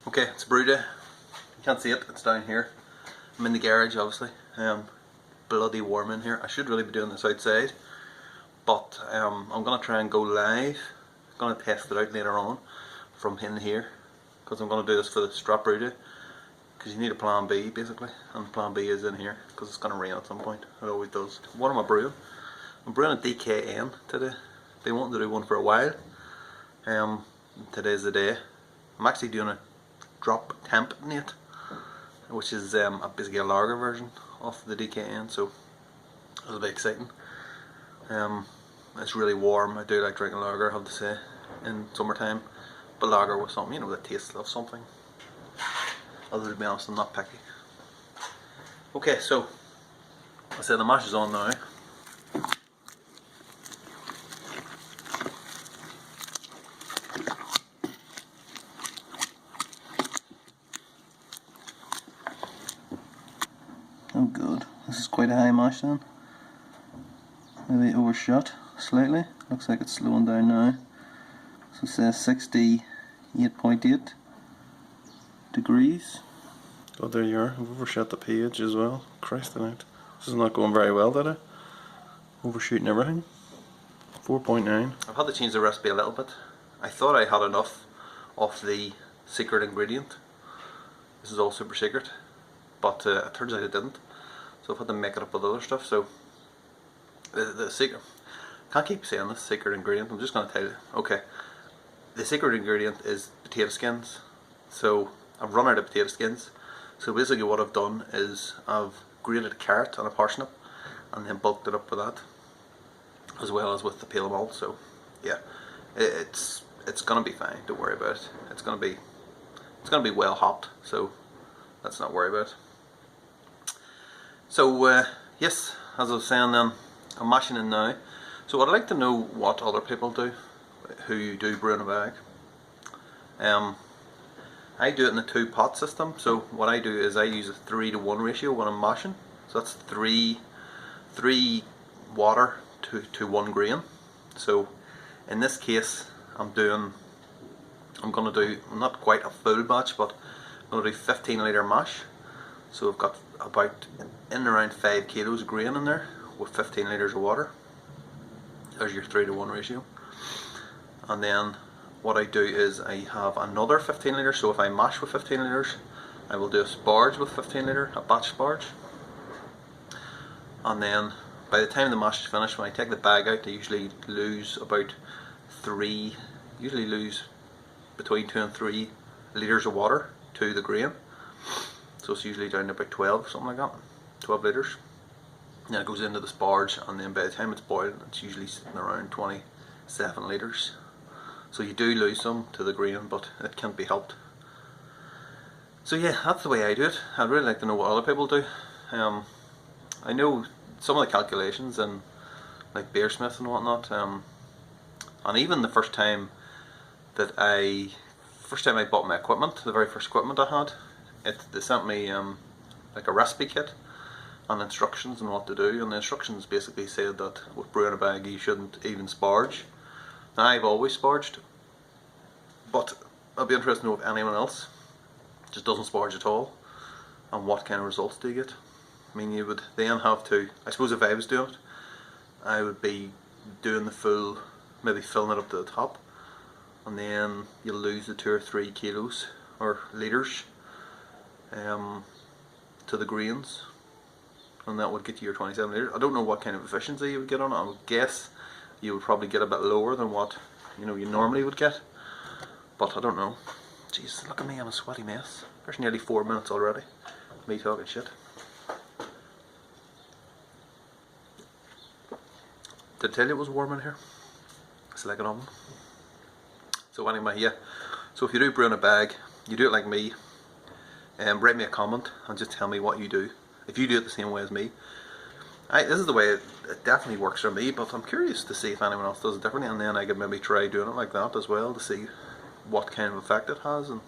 Okay, it's Brewday. You can't see it, it's down here. I'm in the garage obviously. Bloody warm in here. I should really be doing this outside, but I'm going to try and go live. I'm going to test it out later on from in here, because I'm going to do this for the Strap Brewday, because you need a plan B basically, and plan B is in here because it's going to rain at some point. It always does. What am I brewing? I'm brewing a DKN today. Been wanting to do one for a while. Today's the day. I'm actually doing a drop temp nate, which is basically a lager version of the DKN, so it'll be exciting. It's really warm. I do like drinking lager, I have to say, in summertime, but lager with something, you know, the taste of something. Although to be honest, I'm not picky. Okay, so I said the mash is on now. Oh good, this is quite a high mash then. Maybe overshot slightly. Looks like it's slowing down now. So it says 68.8 degrees. Oh, there you are. I've overshot the page as well. Christ alight. This is not going very well, did I? Overshooting everything. 4.9. I've had to change the recipe a little bit. I thought I had enough of the secret ingredient. This is all super secret, but it turns out it didn't. So I've had to make it up with other stuff. So the secret, can't keep saying this secret ingredient, I'm just going to tell you. Okay, the secret ingredient is potato skins. So I've run out of potato skins. So basically what I've done is I've grated a carrot and a parsnip and then bulked it up with that, as well as with the pale malt. So yeah, it's going to be fine, don't worry about it. It's going to be well hopped, so let's not worry about it. So yes, as I was saying then, I'm mashing in now. So I'd like to know what other people do who do brew in a bag. I do it in a 2-pot system. So what I do is I use a 3-to-1 ratio when I'm mashing. So that's 3 water to 1 grain. So in this case I'm going to do not quite a full batch, but I'm going to do 15 litre mash. So I've got about in and around 5 kilos of grain in there with 15 litres of water. There's your 3-to-1 ratio. And then what I do is I have another 15 litres. So if I mash with 15 litres, I will do a sparge with 15 litre, a batch sparge. And then by the time the mash is finished, when I take the bag out, I usually lose between 2 and 3 litres of water to the grain. So it's usually down to about 12, something like that, 12 litres. Then it goes into the sparge, and then by the time it's boiling, it's usually sitting around 27 litres. So you do lose some to the grain, but it can't be helped. So yeah, that's the way I do it. I'd really like to know what other people do. I know some of the calculations and like Beersmith and whatnot, and even the first time I bought my equipment, the very first equipment I had, they sent me like a recipe kit and instructions on what to do, and the instructions basically said that with brewing a bag you shouldn't even sparge. Now I've always sparged, but I'd be interested to know if anyone else just doesn't sparge at all, and what kind of results do you get. I mean, you would then have to, I suppose if I was doing it, I would be doing the full, maybe filling it up to the top, and then you'll lose the 2 or 3 kilos or litres to the grains, and that would get you your 27 litres. I don't know what kind of efficiency you would get on it. I would guess you would probably get a bit lower than what you normally would get, but I don't know. Jeez, look at me, I'm a sweaty mess. There's nearly 4 minutes already, me talking shit. Did I tell you it was warm in here? It's like an oven. So anyway, yeah. So if you do brew in a bag, you do it like me. Write me a comment and just tell me what you do. If you do it the same way as me. This is the way it definitely works for me, but I'm curious to see if anyone else does it differently, and then I could maybe try doing it like that as well to see what kind of effect it has. And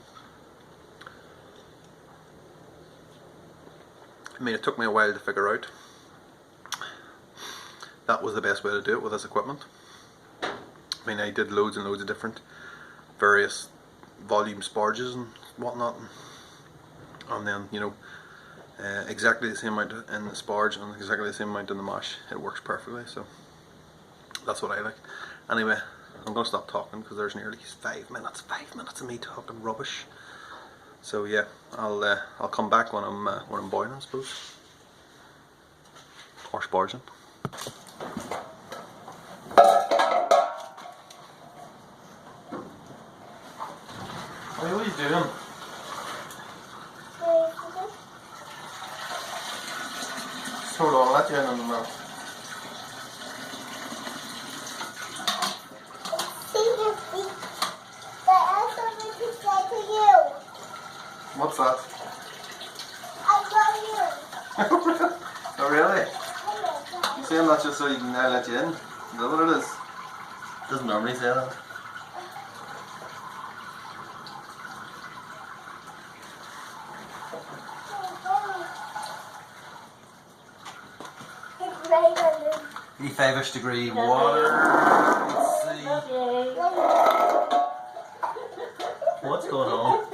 I mean, it took me a while to figure out that was the best way to do it with this equipment. I mean, I did loads and loads of different various volume sparges and whatnot, and then you know exactly the same amount in the sparge and exactly the same amount in the mash. It works perfectly, so that's what I like. Anyway, I'm gonna stop talking because there's nearly 5 minutes. 5 minutes of me talking rubbish. So yeah, I'll come back when I'm boiling, I suppose, or sparging. Hey, what are you doing? Just hold on, I'll let you in a minute. What's that? I love you. Oh really? You saying that just so you can now let you in? Is that what it is? Doesn't normally say that. The 5-ish degree water. Let's see. What's going on?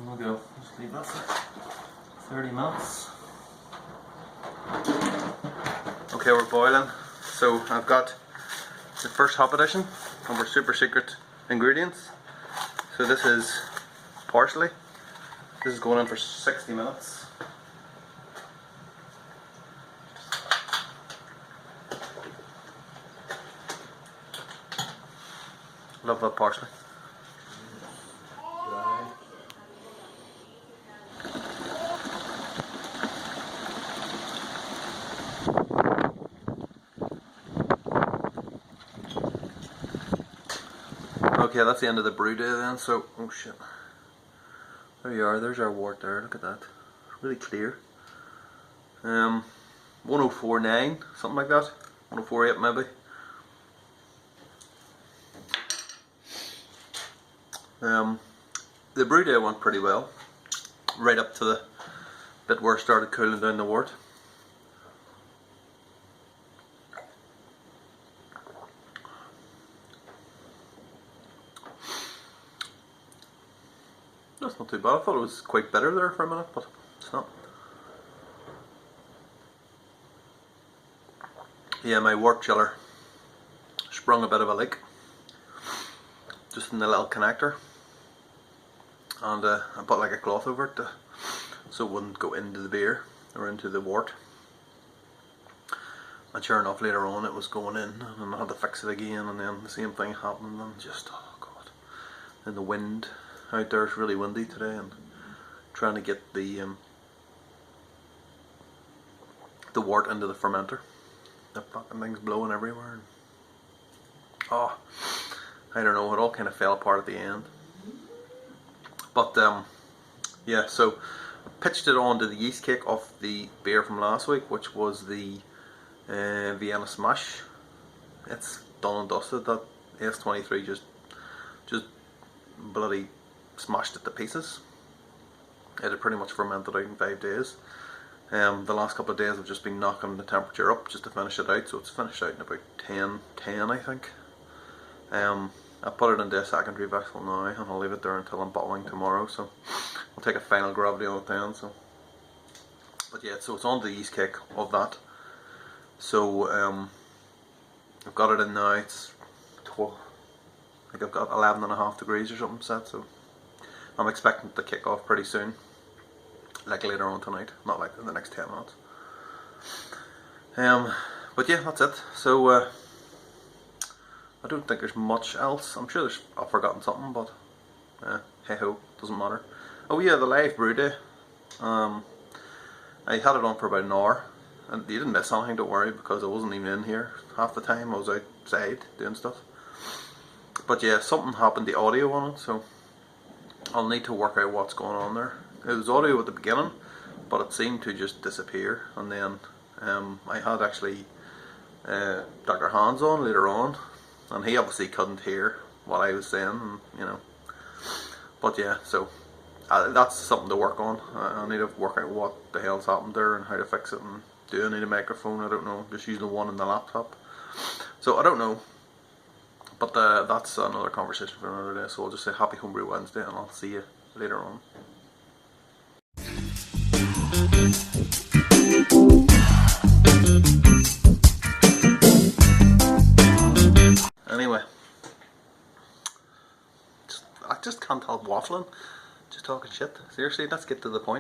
There we go. Just leave that for 30 minutes. Okay, we're boiling. So I've got the first hop addition of our super secret ingredients. So this is parsley. This is going in for 60 minutes. Love that parsley. Okay, that's the end of the brew day then, so, oh shit. There you are, there's our wort there, look at that. Really clear. 1049, something like that. 1048 maybe. The brew day went pretty well. Right up to the bit where it started cooling down the wort. That's not too bad. I thought it was quite bitter there for a minute, but it's not. Yeah, my wort chiller sprung a bit of a leak just in the little connector, and I put like a cloth over it so it wouldn't go into the beer or into the wort. And sure enough, later on it was going in, and I had to fix it again, and then the same thing happened, and just, oh god. And the wind out there is really windy today, and trying to get the wort into the fermenter. The fucking thing's blowing everywhere. And, oh, I don't know, it all kind of fell apart at the end. But yeah, so I pitched it onto the yeast cake off the beer from last week, which was the Vienna Smash. It's done and dusted. That S23 just bloody smashed it to pieces. It had pretty much fermented out in 5 days. The last couple of days I've just been knocking the temperature up just to finish it out, so it's finished out in about 10 I think. I put it into a secondary vessel now, and I'll leave it there until I'm bottling tomorrow, so I'll take a final gravity on it then. So, but yeah, so it's on the yeast cake of that. So I've got it in now. It's 12, I think I've got 11.5 degrees or something set, so I'm expecting it to kick off pretty soon, like later on tonight, not like in the next 10 minutes. But yeah, that's it. So I don't think there's much else. I'm sure I've forgotten something, but hey ho, doesn't matter. Oh yeah, the live brew day. I had it on for about an hour, and you didn't miss anything, don't worry, because I wasn't even in here half the time. I was outside doing stuff. But yeah, something happened to the audio on it, so I'll need to work out what's going on there. It was audio at the beginning, but it seemed to just disappear. And then I had actually Dr. Hans on later on, and he obviously couldn't hear what I was saying, and, you know. But yeah, so that's something to work on. I need to work out what the hell's happened there and how to fix it. And do I need a microphone? I don't know. Just using the one in the laptop. So I don't know. But that's another conversation for another day. So I'll just say Happy Homebrew Wednesday, and I'll see you later on. Anyway, I just can't help waffling, just talking shit. Seriously, let's get to the point.